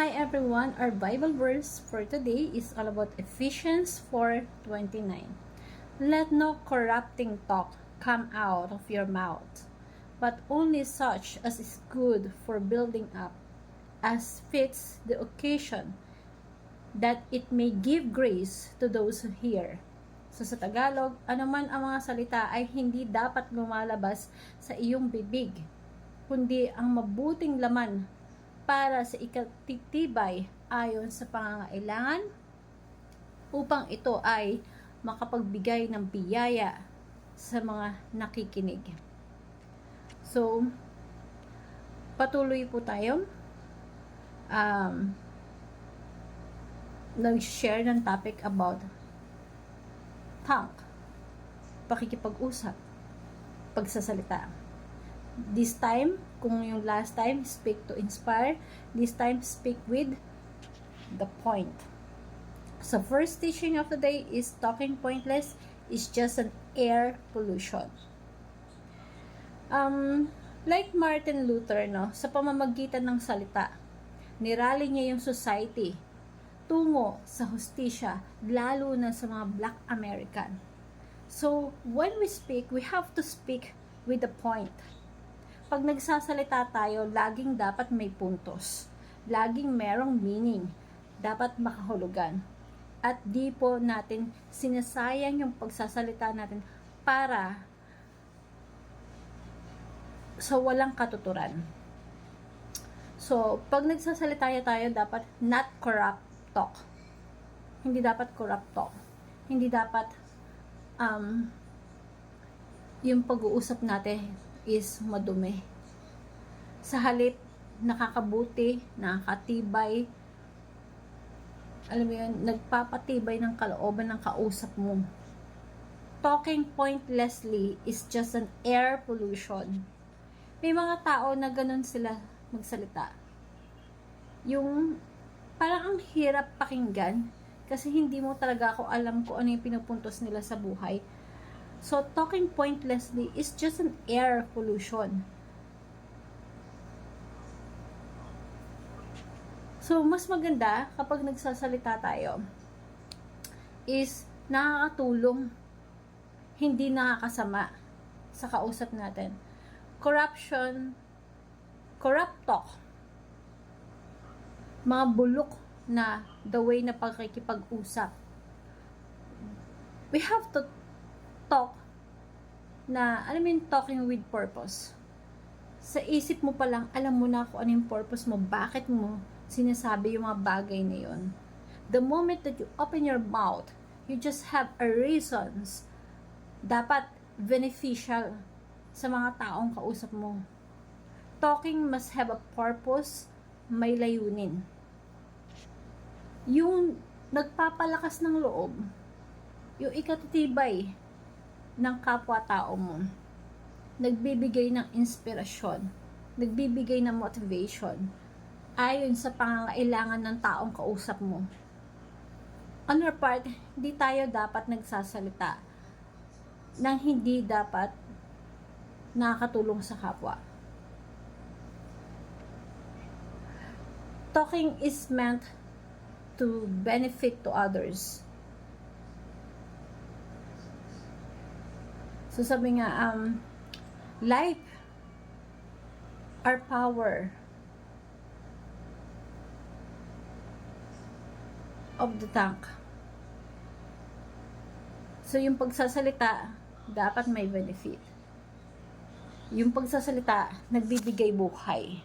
Hi everyone, our Bible verse for today is all about Ephesians 4:29. Let no corrupting talk come out of your mouth, but only such as is good for building up, as fits the occasion, that it may give grace to those who hear. So sa Tagalog, anuman ang mga salita ay hindi dapat lumalabas sa iyong bibig, kundi ang mabuting laman para sa ikatitibay ayon sa pangangailangan upang ito ay makapagbigay ng biyaya sa mga nakikinig. So, patuloy po tayo nag-share ng topic about tongue, pakikipag-usap, pagsasalita. This time, kung yung last time, speak to inspire. This time, speak with the point. So, first teaching of the day is talking pointless is just an air pollution. Like Martin Luther, no, sa pamamagitan ng salita, nirally niya yung society tungo sa hustisya, lalo na sa mga Black American. So, when we speak, we have to speak with the point. Pag nagsasalita tayo, laging dapat may puntos. Laging merong meaning. Dapat makahulugan. At di po natin sinasayang yung pagsasalita natin para sa walang katuturan. So, pag nagsasalita tayo, dapat not corrupt talk. Hindi dapat corrupt talk. Hindi dapat yung pag-uusap natin is madumi. Sa halip, nakakabuti, nakakatibay, alam mo yun, nagpapatibay ng kalooban ng kausap mo. Talking pointlessly is just an air pollution. May mga tao na ganun sila magsalita. Yung parang ang hirap pakinggan kasi hindi mo talaga ako alam kung ano yung pinupuntos nila sa buhay. So, talking pointlessly is just an air pollution. So, mas maganda kapag nagsasalita tayo is nakakatulong, hindi nakakasama sa kausap natin. Corrupt talk, mga bulok na the way na pagkikipag-usap. We have to talk na, alam mo yung talking with purpose. Sa isip mo pa lang, alam mo na kung ano yung purpose mo, bakit mo sinasabi yung mga bagay na yun. The moment that you open your mouth, you just have a reasons. Dapat beneficial sa mga taong kausap mo. Talking must have a purpose, may layunin. Yung nagpapalakas ng loob, yung ikatitibay ng kapwa-tao mo, nagbibigay ng inspirasyon, nagbibigay ng motivation, ayon sa pangangailangan ng taong kausap mo. On our part, hindi tayo dapat nagsasalita nang hindi dapat nakakatulong sa kapwa. Talking is meant to benefit to others. So sabi nga, life, our power of the tongue. So yung pagsasalita, dapat may benefit. Yung pagsasalita, nagbibigay buhay.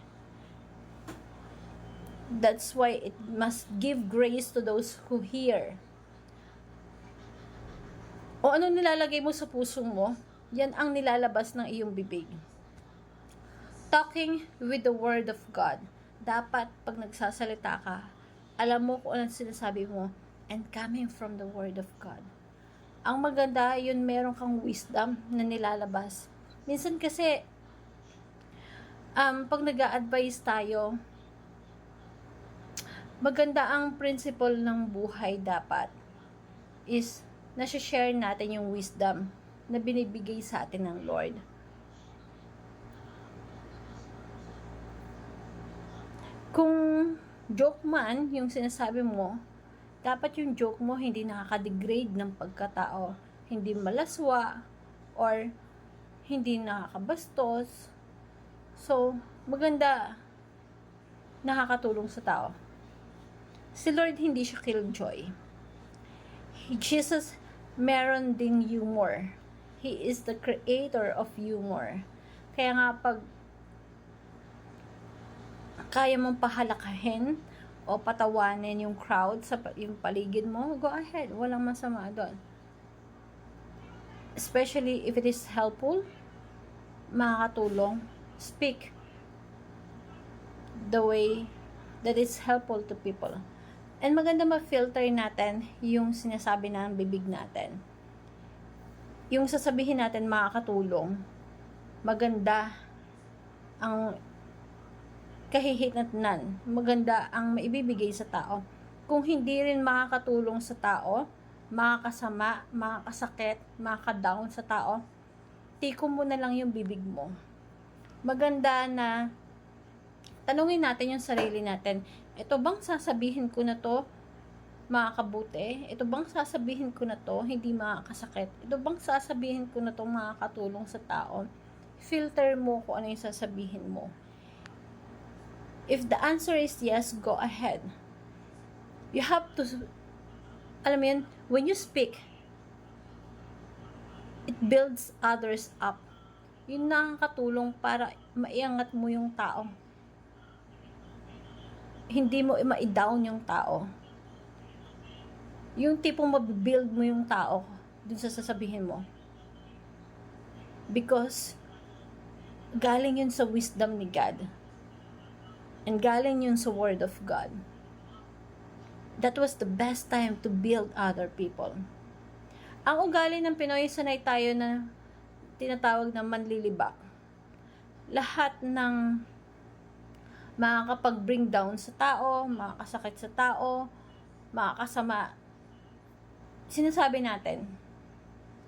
That's why it must give grace to those who hear. O ano nilalagay mo sa puso mo, yan ang nilalabas ng iyong bibig. Talking with the Word of God. Dapat pag nagsasalita ka, alam mo kung anong sinasabi mo and coming from the Word of God. Ang maganda, yun meron kang wisdom na nilalabas. Minsan kasi, pag nag-a-advise tayo, maganda ang principle ng buhay dapat is nasi-share natin yung wisdom na binibigay sa atin ng Lord. Kung joke man yung sinasabi mo, dapat yung joke mo hindi nakaka-degrade ng pagkatao, hindi malaswa, or hindi nakakabastos. So, maganda, nakakatulong sa tao. Si Lord hindi siya killjoy. Jesus meron ding humor. He is the creator of humor. Kaya nga pag kaya mong pahalakahin o patawanin yung crowd sa yung paligid mo, go ahead. Walang masama doon. Especially if it is helpful, makakatulong, speak the way that is helpful to people. And maganda ma-filter natin yung sinasabi ng bibig natin. Yung sasabihin natin makakatulong, maganda ang kahihinatnan, maganda ang maibibigay sa tao. Kung hindi rin makakatulong sa tao, makakasama, makakasakit, makaka-down sa tao, tiko mo na lang yung bibig mo. Maganda na tanungin natin yung sarili natin, ito bang sasabihin ko na to makakabuti? Ito bang sasabihin ko na to hindi makakasakit? Ito bang sasabihin ko na to makakatulong sa tao? Filter mo kung ano yung sasabihin mo. If the answer is yes, go ahead. You have to, alam mo yun, when you speak, it builds others up. Yun nakakatulong para maiangat mo yung tao. Hindi mo ma-down yung tao. Yung tipong mabibuild mo yung tao dun sa sasabihin mo. Because galing yun sa wisdom ni God. And galing yun sa Word of God. That was the best time to build other people. Ang ugali ng Pinoy, sanay tayo na tinatawag na manlilibak. Lahat ng makakapag-bring down sa tao, makakasakit sa tao, makakasama, sinasabi natin.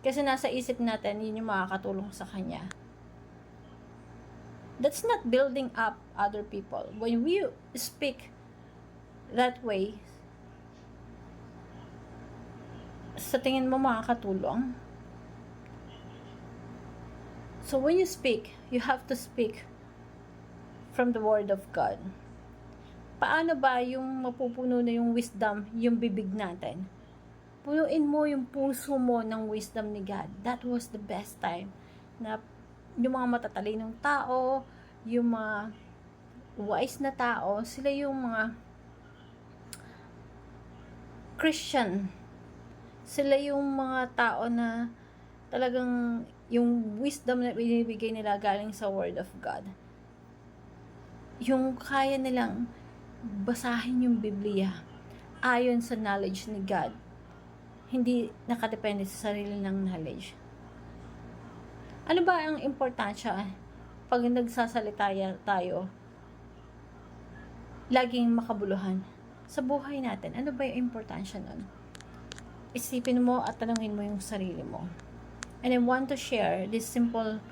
Kasi nasa isip natin, yun yung makakatulong sa kanya. That's not building up other people. When we speak that way, sa tingin mo makakatulong? So when you speak, you have to speak from the Word of God. Paano ba yung mapupuno na yung wisdom, yung bibig natin? Punuin mo yung puso mo ng wisdom ni God. That was the best time na yung mga matatalinong tao, yung mga wise na tao, sila yung mga Christian. Sila yung mga tao na talagang yung wisdom na binibigay nila galing sa Word of God. Yung kaya nilang basahin yung Biblia ayon sa knowledge ni God. Hindi nakadepende sa sarili ng knowledge. Ano ba ang importansya pag nagsasalita tayo? Laging makabuluhan sa buhay natin. Ano ba yung importansya nun? Isipin mo at tanungin mo yung sarili mo. And I want to share this simple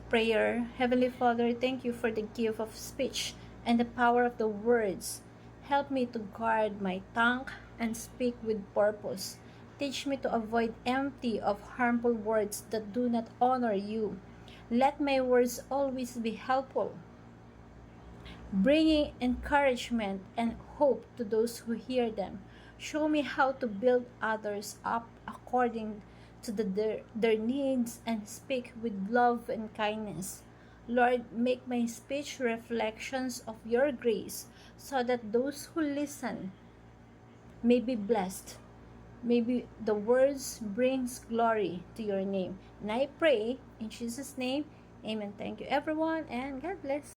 prayer. Heavenly Father, thank you for the gift of speech and the power of the words. Help me to guard my tongue and speak with purpose. Teach me to avoid empty of harmful words that do not honor you. Let my words always be helpful, bringing encouragement and hope to those who hear them. Show me how to build others up according to their needs and speak with love and kindness. Lord, make my speech reflections of your grace so that those who listen may be blessed. Maybe the words brings glory to your name. And I pray in Jesus' name, amen. Thank you everyone and God bless.